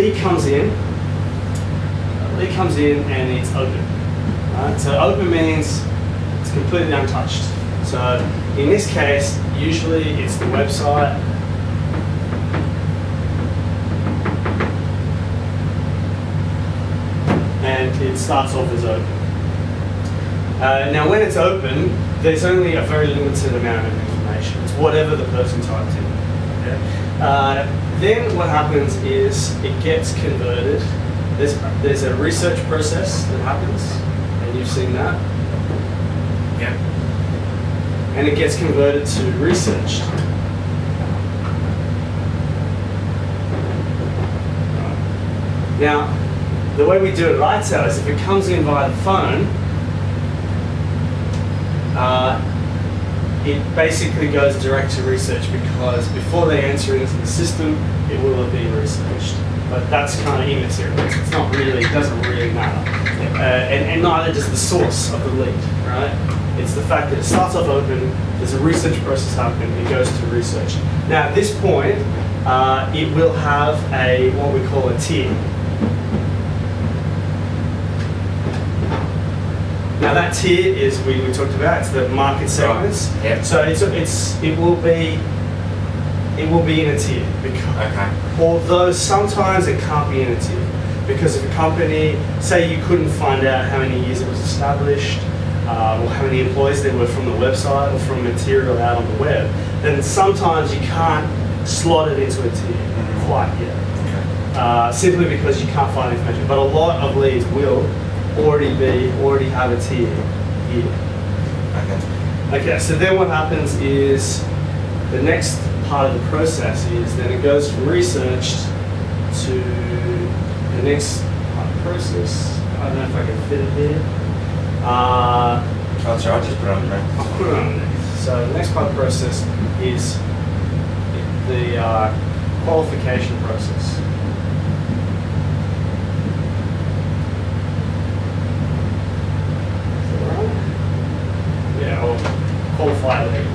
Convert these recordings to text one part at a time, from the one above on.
lead comes in. And it's open. Right? So open means it's completely untouched. So in this case, usually it's the website. And it starts off as open. Now when it's open, there's only a very limited amount of information. It's whatever the person typed in. Okay? Then what happens is it gets converted. There's a research process that happens, and you've seen that. Yeah. And it gets converted to researched. Now, the way we do it at ITEL is if it comes in via the phone, it basically goes direct to research because before they enter into the system, it will have been researched. But that's kind of immaterial. It's not really, it doesn't really matter. And neither does the source of the lead, right? It's the fact that it starts off open, there's a research process happening, it goes to research. Now at this point, it will have what we call a tier. Now that tier is, we talked about, it's the market segments. Right. Yep. So it will be in a tier. Because, although sometimes it can't be in a tier. Because if a company, say you couldn't find out how many years it was established, or how many employees there were from the website or from material out on the web, then sometimes you can't slot it into a tier quite yet. Simply because you can't find information. But a lot of leads will already have a tier here. Okay, so then what happens is the next part of the process is then it goes from researched to the next part of the process. I don't know if I can fit it here. That's right, I'll just put it on there. I'll put it on there. So the next part of the process is the qualification process. Yeah, or qualified lead.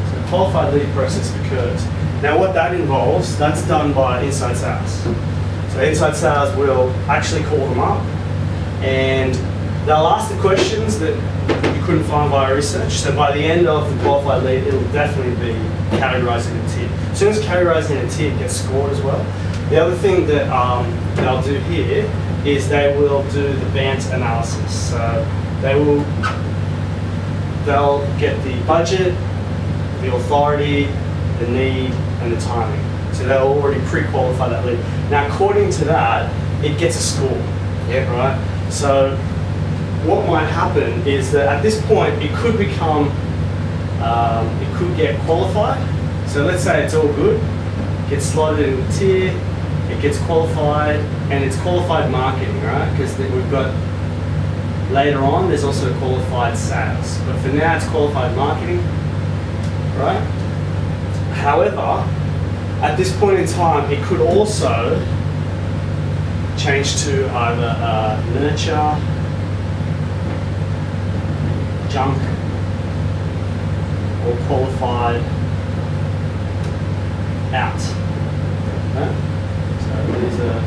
So qualified lead process occurs. Now what that involves, that's done by inside sales. So inside sales will actually call them up and they'll ask the questions that you couldn't find via research. So by the end of the qualified lead, it'll definitely be categorized in a tier. As soon as categorized in a tier, it gets scored as well. The other thing that they'll do here is they will do the BANT analysis. So they'll get the budget, the authority, the need, and the timing. So they'll already pre-qualify that lead. Now, according to that, it gets a score. Yeah. Right. So what might happen is that at this point, it could become, it could get qualified. So let's say it's all good, gets slotted in the tier, it gets qualified, and it's qualified marketing, right? Because we've got, later on, there's also qualified sales. But for now, it's qualified marketing, right? However, at this point in time, it could also change to either nurture, junk, or qualified out. Okay? So these are,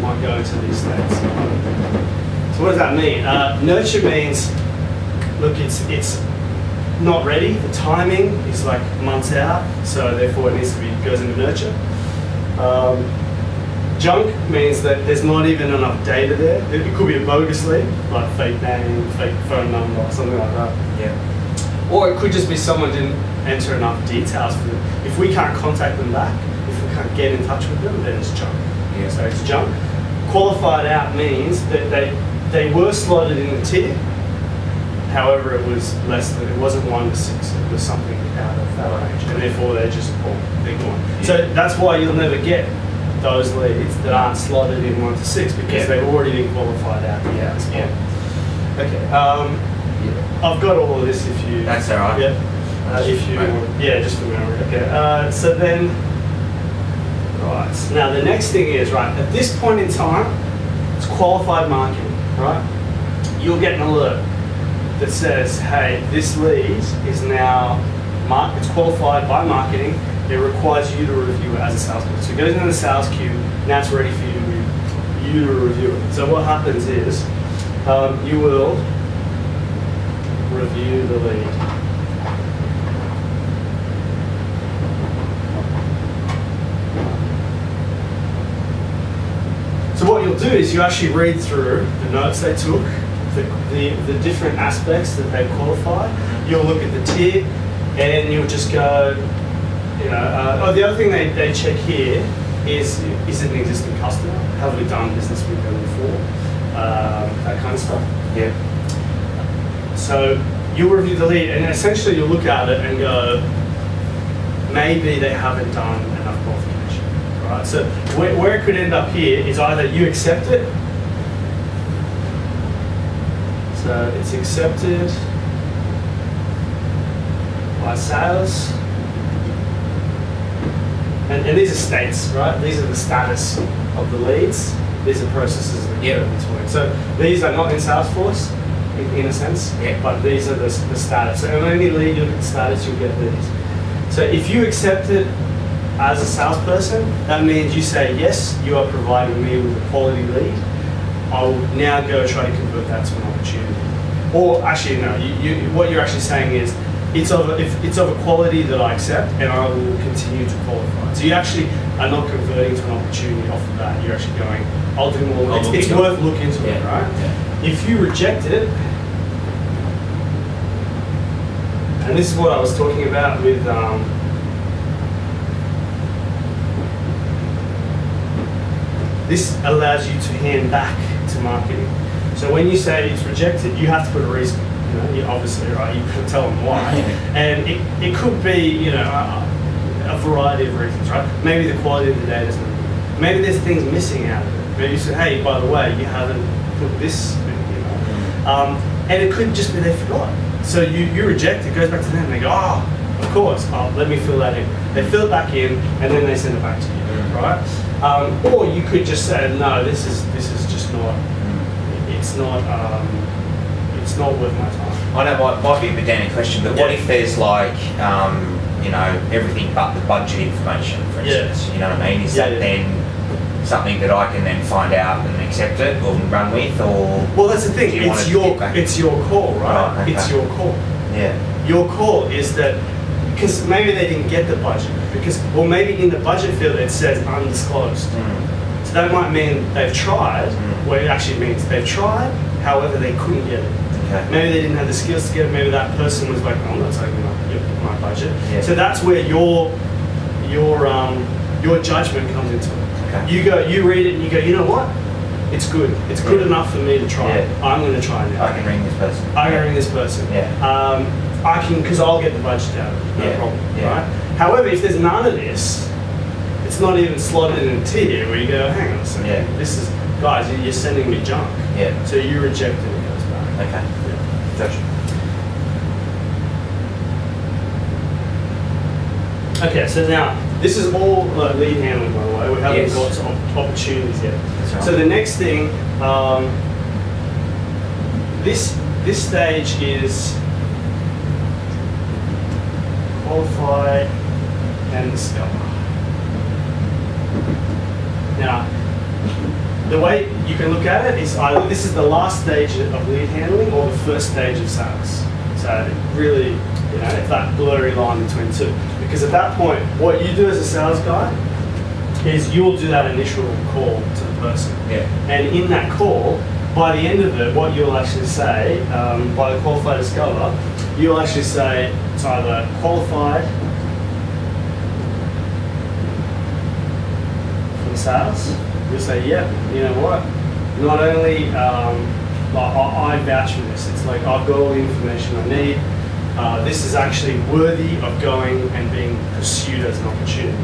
might go into these states. So what does that mean? Nurture means, look, it's not ready. The timing is like months out, so therefore it needs to be, goes into nurture. Junk means that there's not even enough data there. It could be a bogus lead, like fake name, fake phone number, something like that. Yeah. Or it could just be someone didn't enter enough details for them. If we can't contact them back, if we can't get in touch with them, then it's junk. Yeah. So it's junk. Qualified out means that they were slotted in the tier. However, it was less than, it wasn't 1 to 6, it was something out of that range, and therefore they're just they're gone. Yeah. So that's why you'll never get those leads that aren't slotted in 1 to 6 because they've already been qualified out. Okay. I've got all of this if you. That's all right. Yeah. If you. Yeah, just for memory. Okay. So then. Right. Now the next thing is at this point in time, it's qualified marketing. Right. You'll get an alert. that says, hey, this lead is now it's qualified by marketing. It requires you to review it as a salesperson. So it goes into the sales queue. Now it's ready for you to review it. So what happens is you will review the lead. So what you'll do is you actually read through the notes they took, the different aspects that they qualified. You'll look at the tier, and you'll just go, you know, the other thing they check here is it an existing customer? Have we done business with them before? That kind of stuff. Yeah. So you'll review the lead, and essentially you'll look at it and go, maybe they haven't done enough qualification, right? So where it could end up here is either you accept it, so it's accepted by sales, and these are states, right? These are the status of the leads. These are processes that go between. So these are not in Salesforce, in a sense, but these are the status. So when any lead you look at the status, you'll get these. So if you accept it as a salesperson, that means you say, yes, you are providing me with a quality lead. I'll now go try to convert that to an opportunity. Or actually, no, what you're actually saying is, it's of a quality that I accept, and I will continue to qualify. So you actually are not converting to an opportunity off the bat. You're actually going, I'll do more. It's worth looking into it, right? Yeah. If you reject it, and this is what I was talking about with this allows you to hand back to marketing. So when you say it's rejected, you have to put a reason. You know, you obviously, right? You can tell them why, and it could be, you know, a variety of reasons, right? Maybe the quality of the data is not good. Maybe there's things missing out of it. Maybe you say, hey, by the way, you haven't put this, you know, and it could just be they forgot. So you reject it, goes back to them, and they go, oh, of course, let me fill that in. They fill it back in, and then they send it back to you, right? Or you could just say, no, this is just not. It's not worth my time. I know it might be a pedantic question, but what if there's like, you know, everything but the budget information, for instance? You know what I mean? Is that then something that I can then find out and accept it or run with, or? Well, that's the thing. It's your call, right? Okay. It's your call. Yeah. Your call is that because maybe they didn't get the budget or maybe in the budget field it says undisclosed. So that might mean they've tried. Where it actually means they've tried, however they couldn't get it. Okay. Maybe they didn't have the skills to get it. Maybe that person was like, "I'm not taking my budget." Yeah. So that's where your judgment comes into it. Okay. You read it, and you go, you know what? It's good. It's good enough for me to try. Yeah. I'm going to try now. I can ring this person. I can ring this person. Yeah. I can because I'll get the budget out of it. No problem. Yeah. Right. However, if there's none of this, it's not even slotted in a tier where you go, hang on a second. Yeah. This is. Guys, you're sending me junk. Yeah. So you reject it, it goes back. Okay. Yeah. Gotcha. Okay, so now, this is all lead handling, by the way. We haven't got some opportunities yet. Right. So the next thing, this stage is qualify and discover. Now, the way you can look at it is either this is the last stage of lead handling or the first stage of sales. So really, you know, it's that blurry line between two. Because at that point, what you do as a sales guy is you'll do that initial call to the person. Yeah. And in that call, by the end of it, what you'll actually say, by the qualified discover, you'll actually say it's either qualified for sales. You'll say, yeah, you know what? Not only I vouch for this. It's like I've got all the information I need. This is actually worthy of going and being pursued as an opportunity.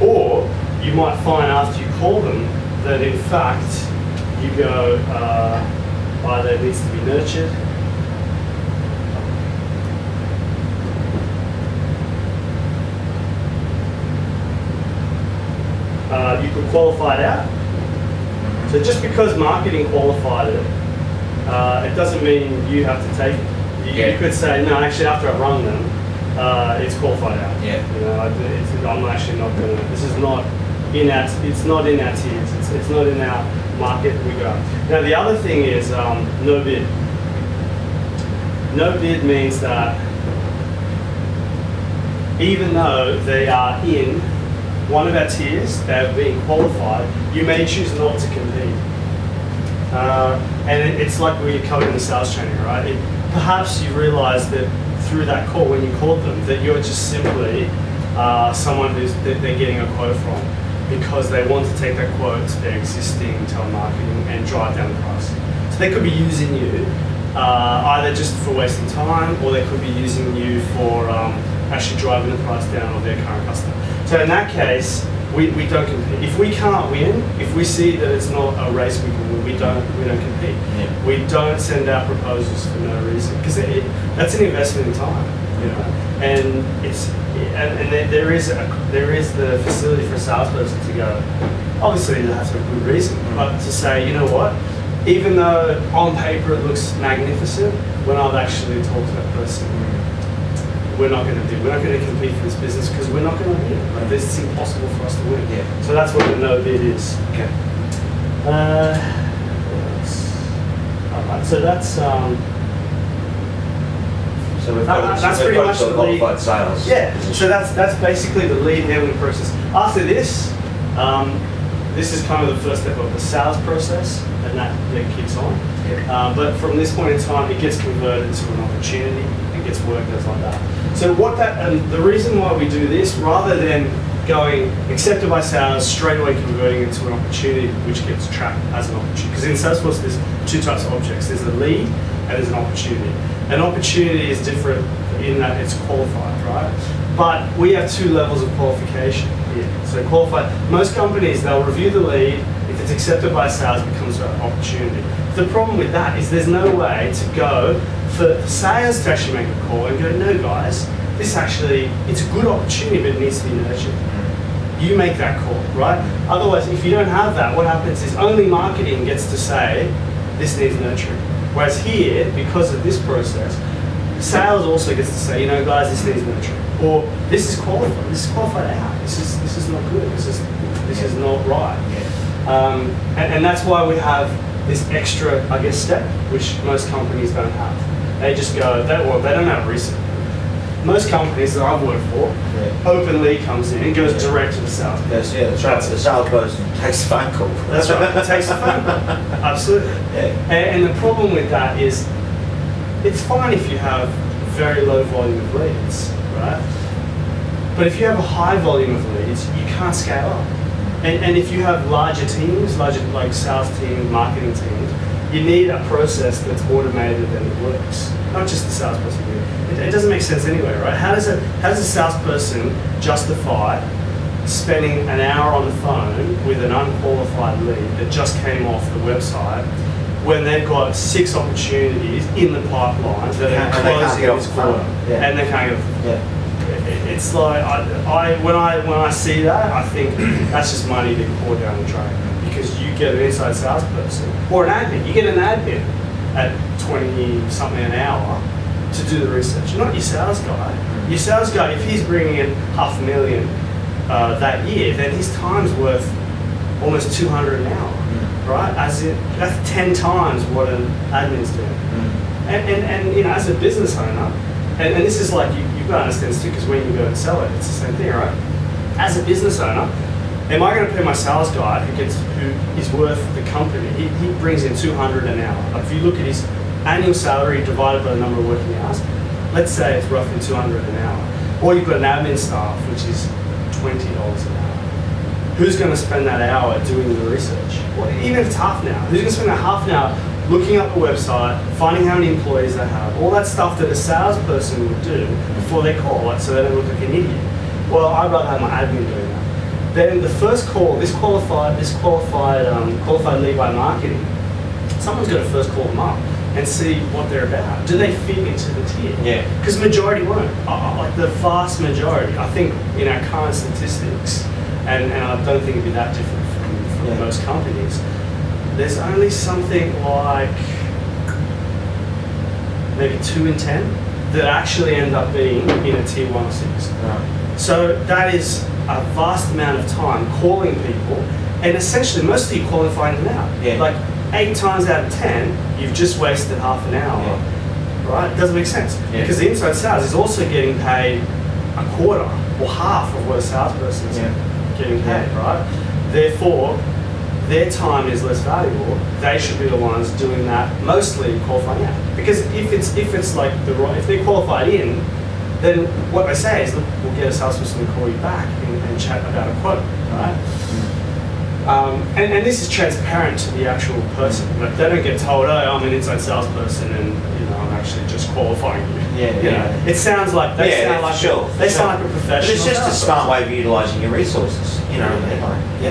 Or you might find after you call them that in fact you go either it needs to be nurtured. You could qualify it out. So just because marketing qualified it, it doesn't mean you have to take it. You could say, no, actually after I've rung them, it's qualified out. Yeah. You know, I'm actually not going to, this is not in our, it's not in our tiers, it's not in our market we go. Now the other thing is no bid. No bid means that even though they are in one of our tiers, they're being qualified, you may choose not to compete. And it's like we covered in the sales training, right? Perhaps you realise that through that call, when you called them, that you're just simply someone that they're getting a quote from because they want to take that quote to their existing telemarketing and drive down the price. So they could be using you either just for wasting time, or they could be using you for actually driving the price down of their current customer. So in that case, we don't compete. If we can't win, if we see that it's not a race we can win, we don't compete. Yeah. We don't send out proposals for no reason, because that's an investment in time, you know. And there is the facility for a salesperson to go. Obviously, they have to have a good reason, but to say, you know what, even though on paper it looks magnificent, when I've actually talked to that person, we're not going to compete for this business because we're not going to win. Like, it's impossible for us to win. Yeah. So that's what the no bid is. Okay. Alright, so that's so we've got that's pretty much the qualified sales. Yeah. So that's basically the lead handling process. After this, this is kind of the first step of the sales process, and that kicks on. Yeah. But from this point in time, it gets converted to an opportunity. It gets worked as like that. So the reason why we do this, rather than going accepted by sales, straight away converting it to an opportunity which gets tracked as an opportunity. Because in Salesforce, there's two types of objects. There's a lead and there's an opportunity. An opportunity is different in that it's qualified, right? But we have two levels of qualification here. So qualified, most companies, they'll review the lead. If it's accepted by sales, it becomes an opportunity. The problem with that is there's no way to go for sales to actually make a call and go, no guys, this actually, it's a good opportunity, but it needs to be nurtured. You make that call, right? Otherwise, if you don't have that, what happens is only marketing gets to say, this needs nurturing. Whereas here, because of this process, sales also gets to say, you know guys, this needs nurturing. Or this is qualified out. This is not good, this is not right. And that's why we have this extra, I guess, step, which most companies don't have. They just go, they don't have research. Most companies that I've worked for, open lead comes in and goes direct to the sales. Yes, yeah, that's right. The salesperson takes a phone call. That's right, it takes a phone call. Absolutely. Yeah. And the problem with that is, it's fine if you have very low volume of leads, right? But if you have a high volume of leads, you can't scale up. And if you have larger teams, like sales teams, marketing teams, you need a process that's automated and it works. Not just the salesperson. It doesn't make sense anyway, right? How does a salesperson justify spending an hour on the phone with an unqualified lead that just came off the website when they've got 6 opportunities in the pipeline that are closing this quarter, and they can't get off the phone? It's like when I see that, I think that's just money being poured down the drain, because you get an inside salesperson or an admin. You get an admin at 20 something an hour to do the research. Not your sales guy. Your sales guy, if he's bringing in $500,000 that year, then his time's worth almost 200 an hour, right? That's 10 times what an admin's doing. And you know, as a business owner, and this is like you've got to understand this too, because when you go and sell it, it's the same thing, right? As a business owner, am I going to pay my sales guy who is worth the company? He brings in 200 an hour. If you look at his annual salary divided by the number of working hours, let's say it's roughly 200 an hour. Or you've got an admin staff, which is $20 an hour. Who's going to spend that hour doing the research? Well, even if it's half an hour, who's going to spend that half an hour looking up the website, finding how many employees they have, all that stuff that a salesperson would do before they call, like, so they don't look like an idiot? Well, I'd rather have my admin doing that. Then the first call, this qualified lead by marketing, someone's got to first call them up and see what they're about. Do they fit into the tier? Yeah. Because majority won't. Like the vast majority, I think in our current statistics, and I don't think it'd be that different from most companies, there's only something like maybe 2 in 10 that actually end up being in a tier 1 or 6. Right. So that is a vast amount of time calling people, and essentially most of you qualifying them out. Yeah. Like 8 times out of 10, you've just wasted half an hour. Yeah. Right? It doesn't make sense. Yeah. Because the inside sales is also getting paid a quarter or half of what a salesperson is getting paid, right? Therefore, their time is less valuable. They should be the ones doing that, mostly qualifying out. Because if it's like if they're qualified in, then what they say is, look, we'll get a salesperson to call you back and chat about a quote, right? And this is transparent to the actual person. Like they don't get told, oh, I'm an inside salesperson, and I'm actually just qualifying you. Yeah. It sounds like they sound like sure. They sound like a professional. But it's just a smart way of utilising your resources. You know what I mean? Like, yeah.